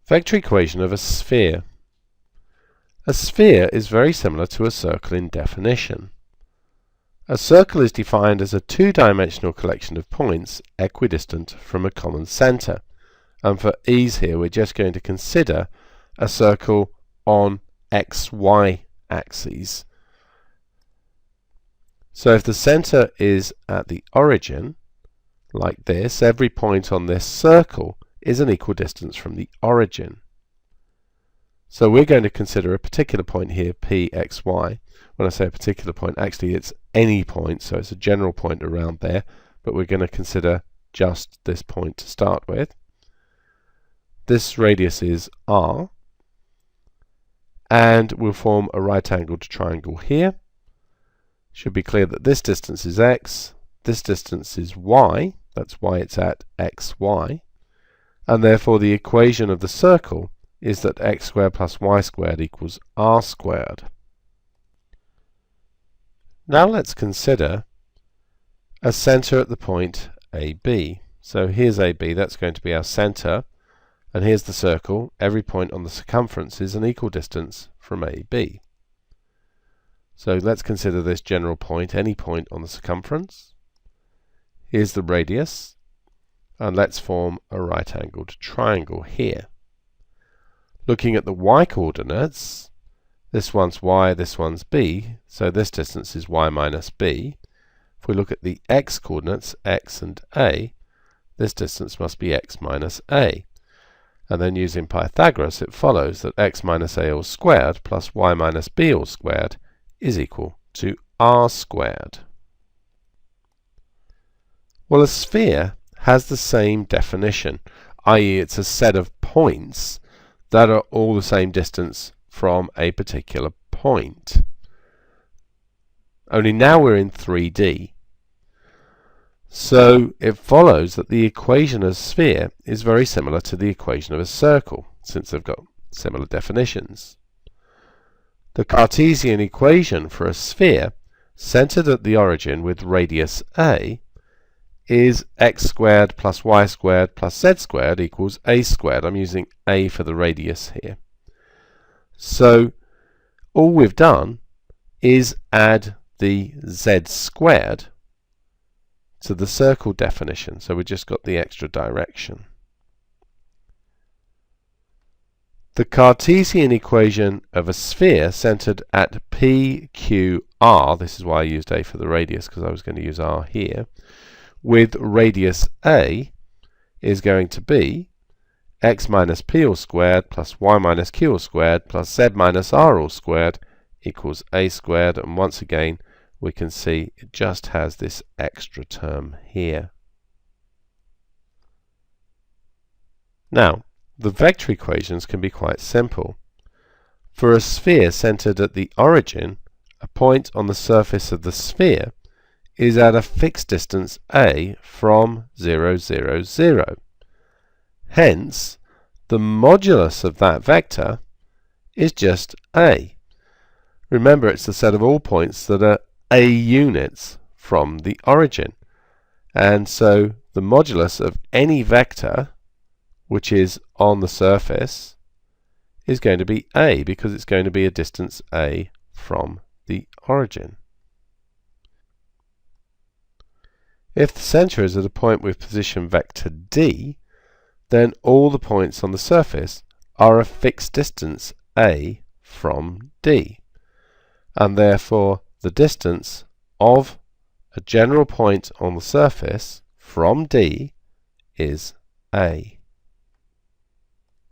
Vector equation of a sphere. A sphere is very similar to a circle in definition. A circle is defined as a two-dimensional collection of points equidistant from a common centre. And for ease here, we're just going to consider a circle on xy axes. So if the centre is at the origin, like this, every point on this circle is an equal distance from the origin. So we're going to consider a particular point here, Pxy. When I say a particular point, actually it's any point, so it's a general point around there, but we're going to consider just this point to start with. This radius is r, and we'll form a right-angled triangle here. Should be clear that this distance is x, this distance is y, that's why it's at xy, and therefore the equation of the circle is that x squared plus y squared equals r squared. Now let's consider a centre at the point AB. So here's AB, that's going to be our centre, and here's the circle. Every point on the circumference is an equal distance from AB. So let's consider this general point, any point on the circumference. Here's the radius, and let's form a right-angled triangle here. Looking at the y-coordinates, this one's y, this one's b, so this distance is y minus b. If we look at the x-coordinates, x and a, this distance must be x minus a. And then using Pythagoras, it follows that x minus a all squared plus y minus b all squared is equal to r squared. Well, a sphere has the same definition, i.e. it's a set of points that are all the same distance from a particular point. Only now we're in 3D. So it follows that the equation of a sphere is very similar to the equation of a circle, since they've got similar definitions. The Cartesian equation for a sphere centered at the origin with radius a is x squared plus y squared plus z squared equals a squared. I'm using a for the radius here. So all we've done is add the z squared to the circle definition, so we just got the extra direction. The Cartesian equation of a sphere centered at PQR, this is why I used a for the radius because I was going to use r here, with radius a is going to be x minus p all squared plus y minus q all squared plus z minus r all squared equals a squared, and once again we can see it just has this extra term here. Now, the vector equations can be quite simple. For a sphere centered at the origin, a point on the surface of the sphere is at a fixed distance a from 0, 0, 0. Hence, the modulus of that vector is just a. Remember, it's the set of all points that are a units from the origin. And so the modulus of any vector which is on the surface is going to be a, because it's going to be a distance a from the origin. If the centre is at a point with position vector d, then all the points on the surface are a fixed distance a from d, and therefore the distance of a general point on the surface from d is a.